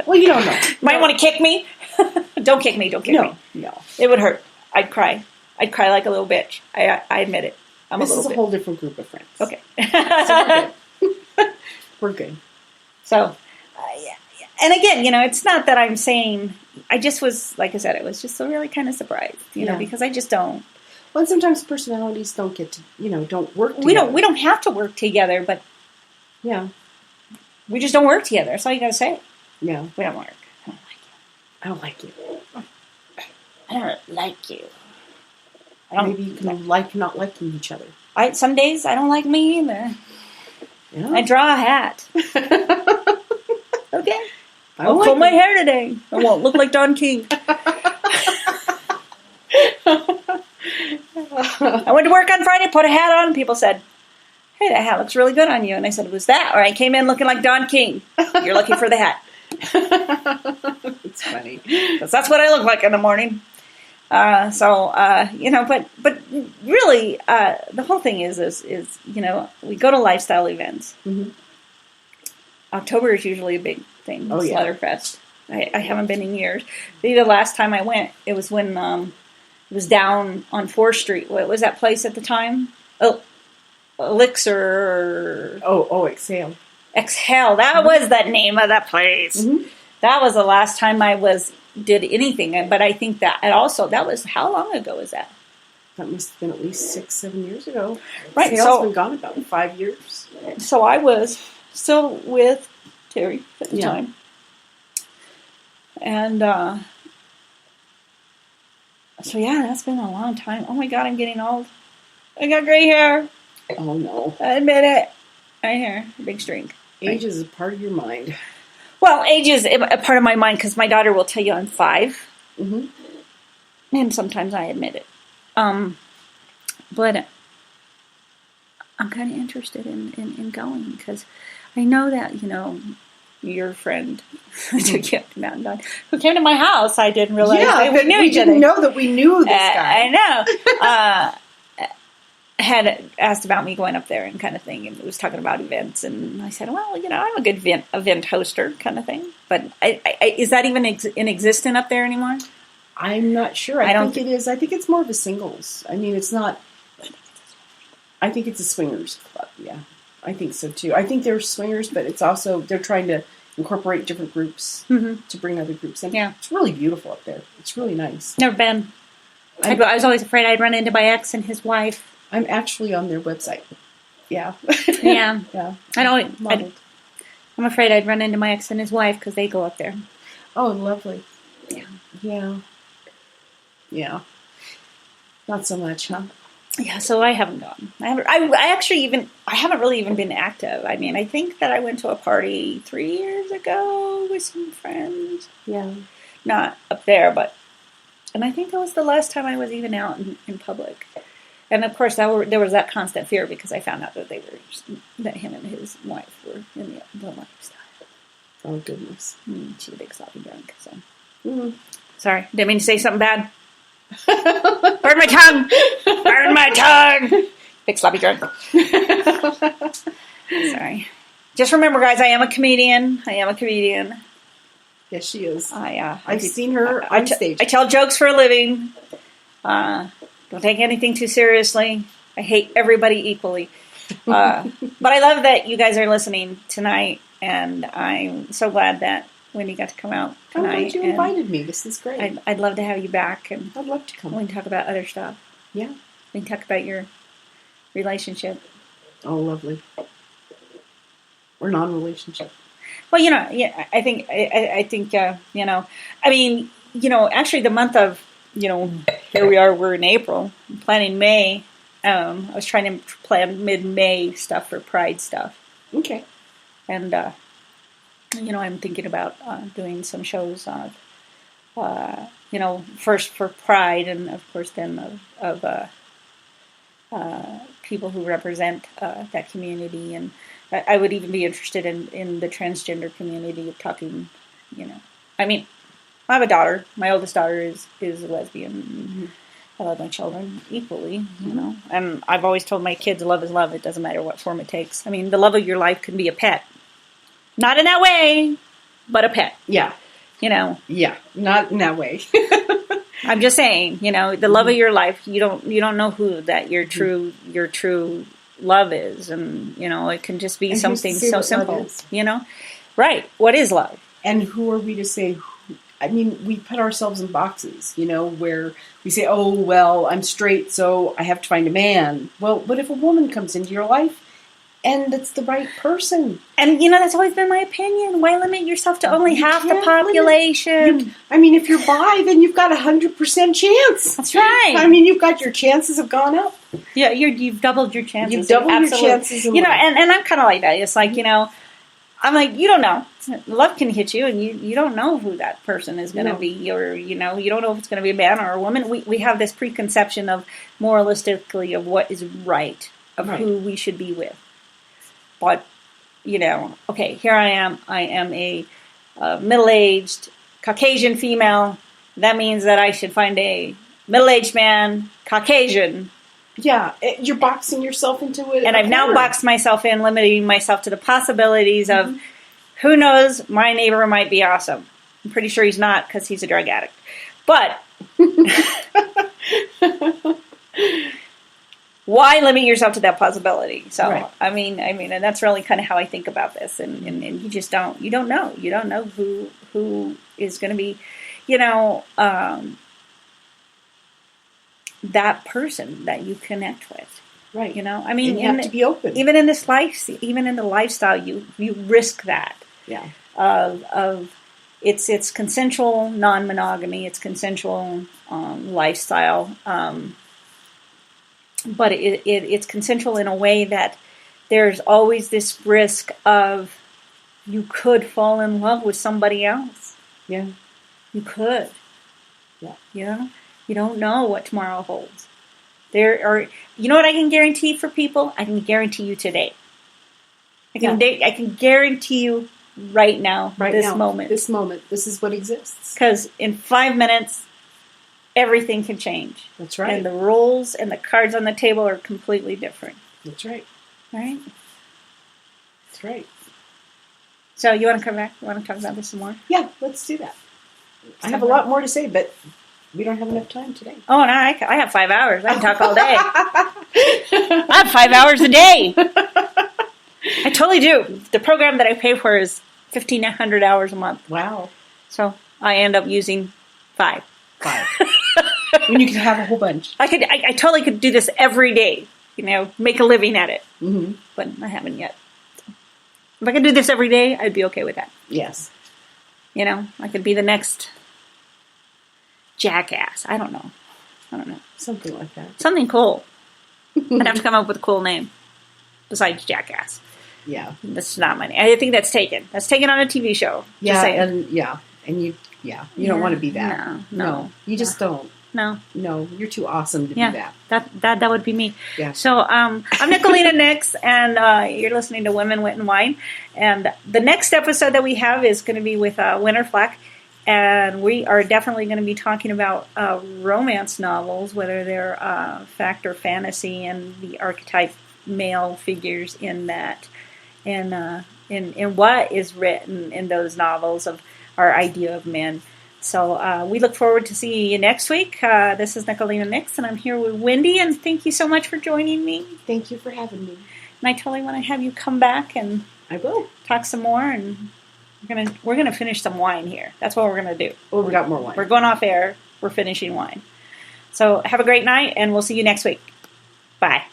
Well, you don't know. might want to kick me? Don't kick me, don't kick me. No. It would hurt. I'd cry. I'd cry like a little bitch. I admit it. I'm This a little is a bit. whole different group of friends. Okay. So we're good. So, and again, it's not that I'm saying, I just was, like I said, it was just so really kind of surprised, Yeah. because I just don't. Well, and sometimes personalities don't get to, don't work together. We don't have to work together, but Yeah. we just don't work together. That's all you got to say. Yeah. We don't work. I don't like you. I don't like you. I don't. Maybe you can like not liking each other. Some days I don't like me either. Yeah. I draw a hat. Okay. I'll like comb my it. hair today. I won't look like Don King. I went to work on Friday, put a hat on, and people said, "Hey, that hat looks really good on you." And I said, "It was that, or I came in looking like Don King." You're looking for the hat. It's funny. Because that's what I look like in the morning. But really, the whole thing is, we go to lifestyle events. Mm-hmm. October is usually a big thing. Oh, yeah. Slaughterfest. I haven't been in years. The last time I went, it was when it was down on 4th Street. What was that place at the time? Oh, Elixir. Oh, exhale. Exhale. That was the name of that place. Mm-hmm. That was the last time I did anything. But I think that was, how long ago was that? That must have been at least 6-7 years ago. Right, Exhale's been gone about 5 years. So I was still with Terry at the time. And that's been a long time. Oh my God, I'm getting old. I got gray hair. Oh no. I admit it. Right here, big string. Age is a part of your mind. Well, age is a part of my mind because my daughter will tell you I'm 5. Mm-hmm. And sometimes I admit it. But I'm kind of interested in going because I know that, your friend who came to Mountain Dawn, who came to my house, I didn't realize we knew each other. Didn't know that we knew this guy. I know. Had asked about me going up there and kind of thing, and was talking about events, and I said, well, I'm a good event hoster kind of thing. But is that even in existence up there anymore? I'm not sure. I think it is. I think it's more of a singles. I mean, it's not. I think it's a swingers club. Yeah, I think so too. I think they're swingers, but it's also they're trying to incorporate different groups to bring other groups in. Yeah, it's really beautiful up there. It's really nice. Never been. I was always afraid I'd run into my ex and his wife. I'm actually on their website. Yeah. Yeah. Yeah. I'm afraid I'd run into my ex and his wife because they go up there. Oh, lovely. Yeah. Yeah. Yeah. Not so much, huh? Yeah, so I haven't gone. I haven't really even been active. I mean, I think that I went to a party 3 years ago with some friends. Yeah. Not up there, and I think that was the last time I was even out in public. And of course, there was that constant fear because I found out that that him and his wife were in the lifestyle. Oh goodness! She's a big sloppy drunk. So, sorry, didn't mean to say something bad. Burn my tongue! Burn my tongue! Big sloppy drunk. Sorry. Just remember, guys, I am a comedian. Yes, she is. I've seen her on stage. I tell jokes for a living. Don't take anything too seriously. I hate everybody equally. But I love that you guys are listening tonight, and I'm so glad that Wendy got to come out tonight. I'm glad you invited me. This is great. I'd love to have you back. And I'd love to come. We can talk about other stuff. Yeah. We can talk about your relationship. Oh, lovely. Or non-relationship. Well, I think, actually the month of, here we are, we're in April, I'm planning May. I was trying to plan mid-May stuff for Pride stuff. Okay. And, I'm thinking about doing some shows first for Pride and, of course, then of people who represent that community. And I would even be interested in the transgender community of talking, I mean, I have a daughter. My oldest daughter is a lesbian. Mm-hmm. I love my children equally, And I've always told my kids, love is love. It doesn't matter what form it takes. I mean, the love of your life can be a pet. Not in that way, but a pet. Yeah. Yeah, not in that way. I'm just saying, the love of your life, you don't know who that your true love is. And, it can just be something so simple, Right. What is love? And who are we to say I mean, we put ourselves in boxes, where we say, oh, well, I'm straight, so I have to find a man. Well, but if a woman comes into your life and it's the right person. And, that's always been my opinion. Why limit yourself to only half the population? If you're bi, then you've got 100% chance. That's right. I mean, you've got your chances have gone up. Yeah, you've doubled your chances. You've doubled your chances. And I'm kind of like that. It's like, I'm like, you don't know. Love can hit you, and you don't know who that person is going to be, or, you don't know if it's going to be a man or a woman. We have this preconception of, moralistically, of what is right, of who we should be with. But, okay, here I am. I am a middle-aged Caucasian female. That means that I should find a middle-aged man, Caucasian. Yeah, you're boxing yourself into it. And I've now boxed myself in, limiting myself to the possibilities of, who knows, my neighbor might be awesome. I'm pretty sure he's not because he's a drug addict. But why limit yourself to that possibility? So, right. I mean, and that's really kind of how I think about this. And you just don't know. You don't know who is going to be, that person that you connect with. Right. I mean, you have to be open. Even in this life, even in the lifestyle, you risk that. Yeah. Of it's consensual non-monogamy. It's consensual lifestyle. But it's consensual in a way that there's always this risk of you could fall in love with somebody else. Yeah. You could. Yeah. You don't know what tomorrow holds. You know what I can guarantee for people? I can guarantee you today. I can guarantee you right now, this moment. This moment. This is what exists. Because in 5 minutes, everything can change. That's right. And the roles and the cards on the table are completely different. That's right. Right? That's right. So you want to come back? You want to talk about this some more? Yeah, let's do that. I have a lot more to say, but we don't have enough time today. Oh, no, I have 5 hours. I can talk all day. I have 5 hours a day. I totally do. The program that I pay for is 1,500 hours a month. Wow. So I end up using 5. 5. When you can have a whole bunch. I totally could do this every day. Make a living at it. Mm-hmm. But I haven't yet. If I could do this every day, I'd be okay with that. Yes. I could be the next jackass. I don't know. Something like that. Something cool. I'd have to come up with a cool name besides jackass. Yeah. That's not my name. I think that's taken. That's taken on a TV show. Yeah, and you don't want to be that. No. You just don't. No, you're too awesome to be that. That would be me. Yeah. So I'm Nicolina Nix, and you're listening to Women, Wit, and Wine. And the next episode that we have is going to be with Winter Flack, and we are definitely going to be talking about romance novels, whether they're fact or fantasy, and the archetype male figures in that, and in what is written in those novels of our idea of men. So we look forward to seeing you next week. This is Nicolina Nix, and I'm here with Wendy, and thank you so much for joining me. Thank you for having me. And I totally want to have you come back and I will talk some more, and we're gonna finish some wine here. That's what we're gonna do. Oh, we got more wine. We're going off air. We're finishing wine. So have a great night, and we'll see you next week. Bye.